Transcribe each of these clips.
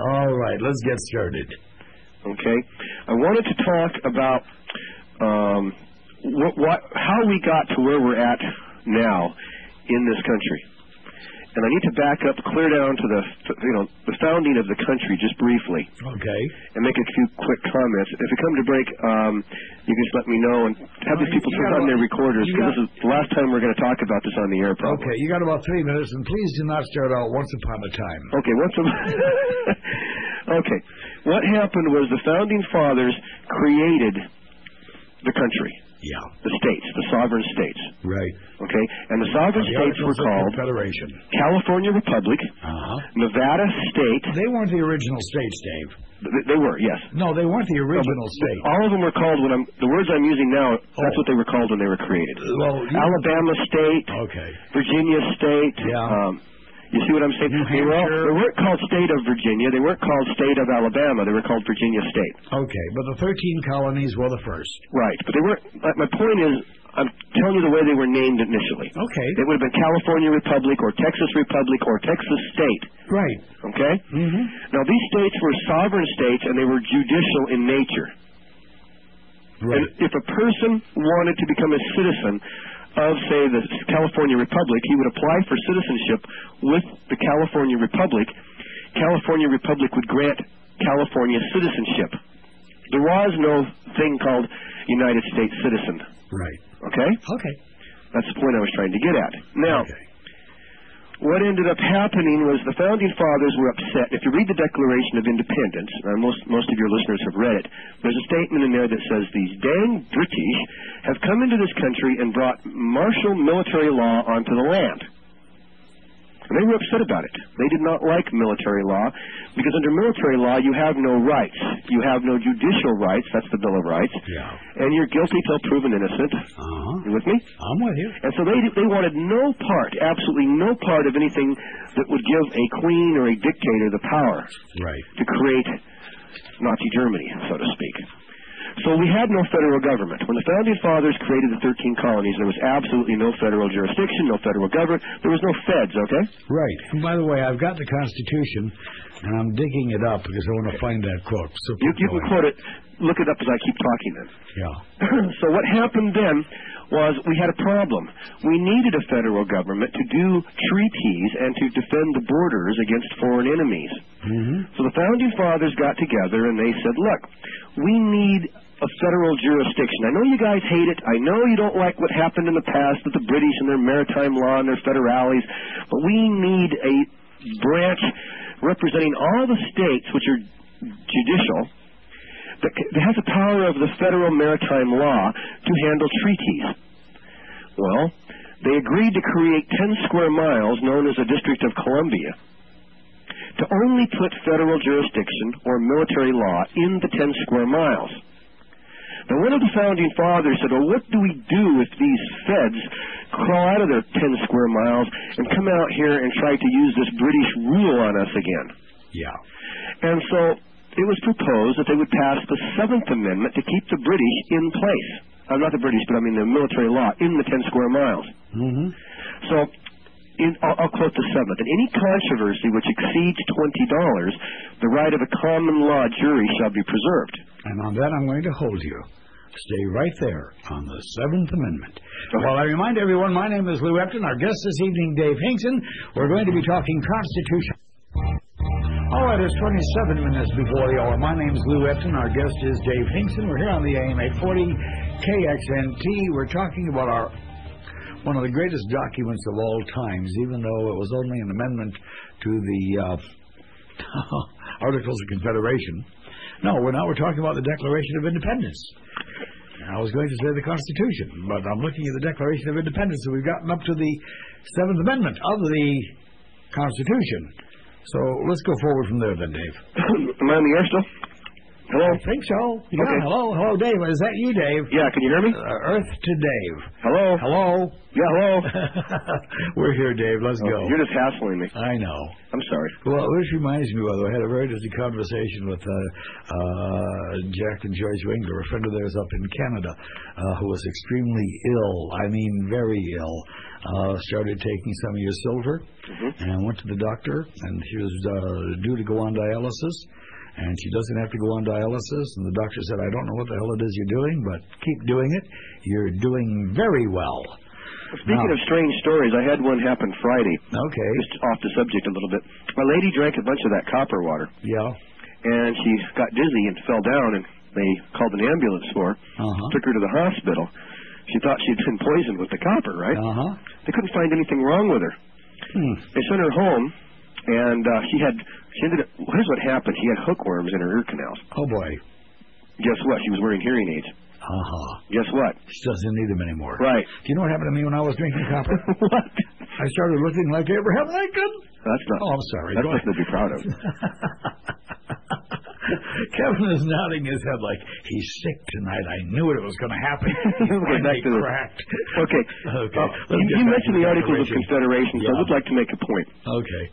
All right, let's get started. Okay. I wanted to talk about how we got to where we're at now in this country. And I need to back up clear down to the founding of the country just briefly. Okay. And make a few quick comments. If we come to break, you can just let me know and have these people turn on their recorders, because this is the last time we're going to talk about this on the air, probably. Okay, you got about 3 minutes, and please do not start out once upon a time. Okay, Okay. What happened was the founding fathers created the country. Yeah. The states, the sovereign states. Right. Okay? And the sovereign states were called Confederation. California Republic, Nevada State. They weren't the original states, Dave. They were, yes. No, they weren't the original state. All of them were called, the words I'm using now, that's what they were called when they were created. Well, Alabama State, Virginia State. Yeah. You see what I'm saying? They weren't called State of Virginia. They weren't called State of Alabama. They were called Virginia State. Okay, but the 13 colonies were the first. Right, but they weren't. My point is, I'm telling you the way they were named initially. Okay. It would have been California Republic or Texas Republic or Texas State. Right. Okay? Mm-hmm. Now, these states were sovereign states, and they were judicial in nature. Right. And if a person wanted to become a citizen of, say, the California Republic, he would apply for citizenship with the California Republic. California Republic would grant California citizenship. There was no thing called United States citizen. Right. Okay? Okay. That's the point I was trying to get at. Now, what ended up happening was the Founding Fathers were upset. If you read the Declaration of Independence, most of your listeners have read it, there's a statement in there that says, these dang British have come into this country and brought martial military law onto the land. And they were upset about it. They did not like military law, because under military law, you have no rights. You have no judicial rights. That's the Bill of Rights. Yeah. And you're guilty till proven innocent. You with me? I'm with you. And so they wanted no part, absolutely no part of anything that would give a queen or a dictator the power to create Nazi Germany, so to speak. So we had no federal government. When the Founding Fathers created the 13 colonies, there was absolutely no federal jurisdiction, no federal government. There was no feds, okay? Right. And by the way, I've got the Constitution, and I'm digging it up because I want to find that quote. So you can quote it. Look it up as I keep talking then. Yeah. So what happened then was we had a problem. We needed a federal government to do treaties and to defend the borders against foreign enemies. So the Founding Fathers got together and they said, look, we need a federal jurisdiction. I know you guys hate it. I know you don't like what happened in the past with the British and their maritime law and their federales, but we need a branch representing all the states which are judicial that has the power of the federal maritime law to handle treaties. Well, they agreed to create 10 square miles, known as the District of Columbia, to only put federal jurisdiction or military law in the 10 square miles. Now, one of the Founding Fathers said, well, what do we do if these feds crawl out of their 10 square miles and come out here and try to use this British rule on us again? Yeah. And so it was proposed that they would pass the 7th Amendment to keep the British in place. Not the British, but I mean the military law in the 10 square miles. So I'll quote the 7th. In any controversy which exceeds $20, the right of a common law jury shall be preserved. And on that I'm going to hold you. Stay right there on the 7th Amendment. Well, I remind everyone, my name is Lou Epton. Our guest this evening, Dave Hinkson. We're going to be talking Constitution. All right, it's 27 minutes before the hour. My name is Lou Epton. Our guest is Dave Hinkson. We're here on the AM 840 KXNT. We're talking about one of the greatest documents of all times, even though it was only an amendment to the Articles of Confederation. No, now we're talking about the Declaration of Independence. I was going to say the Constitution, but I'm looking at the Declaration of Independence, and we've gotten up to the 7th Amendment of the Constitution. So let's go forward from there then, Dave. Am I on the air still? Hello? I think so. Yeah, Okay. hello. Hello, Dave. Is that you, Dave? Yeah, can you hear me? Earth to Dave. Hello? Hello? Yeah, hello? We're here, Dave. Let's go. You're just hassling me. I know. I'm sorry. Well, this reminds me, by the way, I had a very interesting conversation with Jack and Joyce Winkler, a friend of theirs up in Canada, who was extremely ill. I mean, very ill. Started taking some of your silver and went to the doctor, and she was due to go on dialysis. And she doesn't have to go on dialysis. And the doctor said, I don't know what the hell it is you're doing, but keep doing it. You're doing very well. Speaking of strange stories, I had one happen Friday. Okay. Just off the subject a little bit. A lady drank a bunch of that copper water. Yeah. And she got dizzy and fell down, and they called an ambulance for her. Took her to the hospital. She thought she'd been poisoned with the copper, right? They couldn't find anything wrong with her. They sent her home, and here's what happened. She had hookworms in her ear canals. Oh, boy. Guess what? She was wearing hearing aids. Guess what? She doesn't need them anymore. Right. Do you know what happened to me when I was drinking copper? What? I started looking like Abraham Lincoln. That's not. Oh, I'm sorry. That's nothing to be proud of. Kevin is nodding his head like, he's sick tonight. I knew it was going to happen. He's back to cracked. Okay. You mentioned the Articles of Confederation, so I would like to make a point. Okay.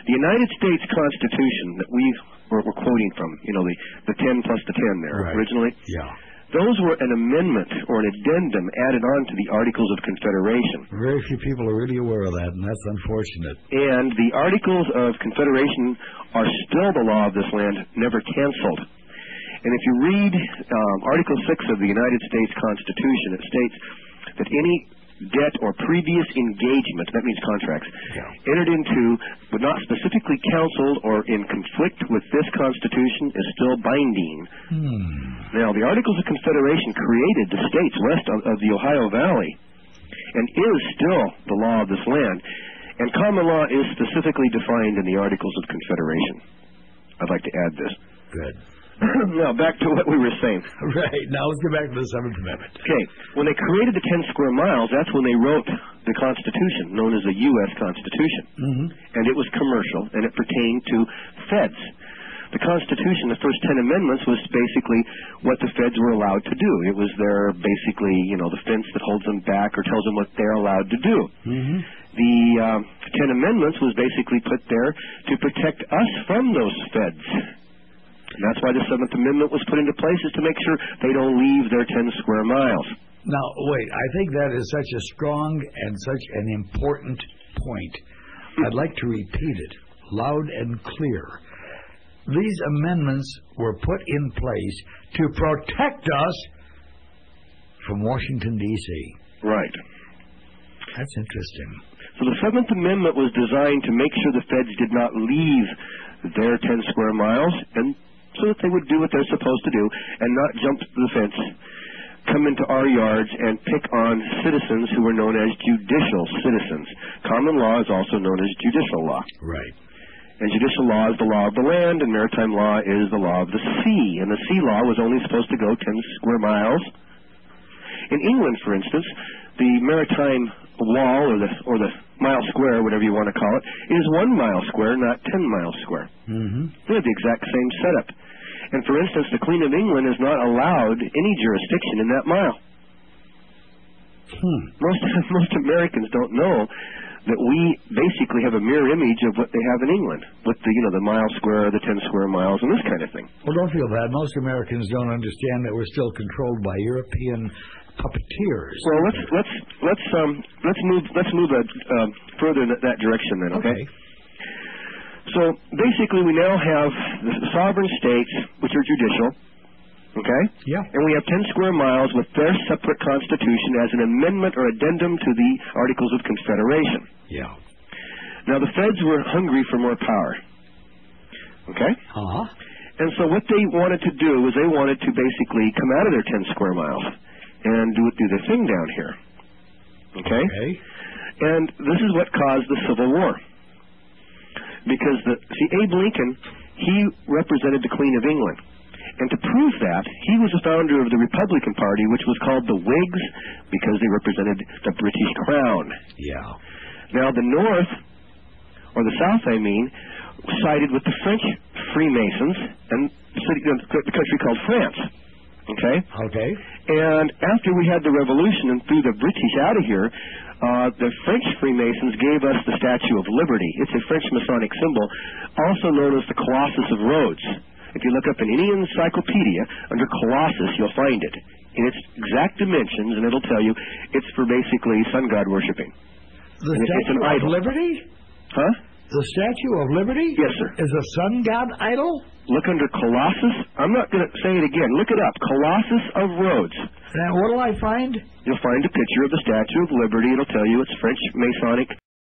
The United States Constitution that we were quoting from, the 10 plus the 10 there originally. Yeah. Those were an amendment or an addendum added on to the Articles of Confederation. Very few people are really aware of that, and that's unfortunate. And the Articles of Confederation are still the law of this land, never canceled. And if you read Article 6 of the United States Constitution, it states that any debt or previous engagement, that means contracts, entered into but not specifically counseled or in conflict with this Constitution is still binding. Now, the Articles of Confederation created the states west of the Ohio Valley and is still the law of this land. And common law is specifically defined in the Articles of Confederation. I'd like to add this. Good. Now, back to what we were saying. Right. Now, let's get back to the 7th Amendment. Okay. When they created the 10 square miles, that's when they wrote the Constitution, known as the U.S. Constitution. And it was commercial, and it pertained to feds. The Constitution, the first 10 amendments, was basically what the feds were allowed to do. It was their, basically, the fence that holds them back or tells them what they're allowed to do. The 10 amendments was basically put there to protect us from those feds. And that's why the 7th Amendment was put into place, is to make sure they don't leave their 10 square miles. Now, wait, I think that is such a strong and such an important point. I'd like to repeat it loud and clear. These amendments were put in place to protect us from Washington, D.C. Right. That's interesting. So the 7th Amendment was designed to make sure the feds did not leave their 10 square miles, and so that they would do what they're supposed to do and not jump the fence, come into our yards, and pick on citizens who were known as judicial citizens. Common law is also known as judicial law. Right. And judicial law is the law of the land, and maritime law is the law of the sea. And the sea law was only supposed to go 10 square miles. In England, for instance, the maritime wall, or the mile square, whatever you want to call it, is 1 mile square, not 10 miles square. They have the exact same setup. And for instance, the Queen of England is not allowed any jurisdiction in that mile. Most Americans don't know that we basically have a mirror image of what they have in England, with the mile square, the 10 square miles, and this kind of thing. Well, don't feel bad. Most Americans don't understand that we're still controlled by European puppeteers. Well, let's move further in that direction then. Okay. So basically, we now have the sovereign states, which are judicial. Okay? Yeah. And we have 10 square miles with their separate constitution as an amendment or addendum to the Articles of Confederation. Yeah. Now, the feds were hungry for more power. Okay? And so what they wanted to do was they wanted to basically come out of their 10 square miles and do their thing down here. Okay? And this is what caused the Civil War. Because, Abe Lincoln, he represented the Queen of England. And to prove that, he was the founder of the Republican Party, which was called the Whigs, because they represented the British Crown. Yeah. Now, the North, or the South, sided with the French Freemasons, and the country called France. Okay? Okay. And after we had the revolution and threw the British out of here, the French Freemasons gave us the Statue of Liberty. It's a French Masonic symbol, also known as the Colossus of Rhodes. If you look up in any encyclopedia under Colossus, you'll find it in its exact dimensions, and it'll tell you it's for basically sun god worshiping. The Statue of Liberty? Huh? The Statue of Liberty? Yes, sir. Is a sun god idol? Look under Colossus. I'm not going to say it again. Look it up. Colossus of Rhodes. Now, what'll I find? You'll find a picture of the Statue of Liberty. It'll tell you it's French Masonic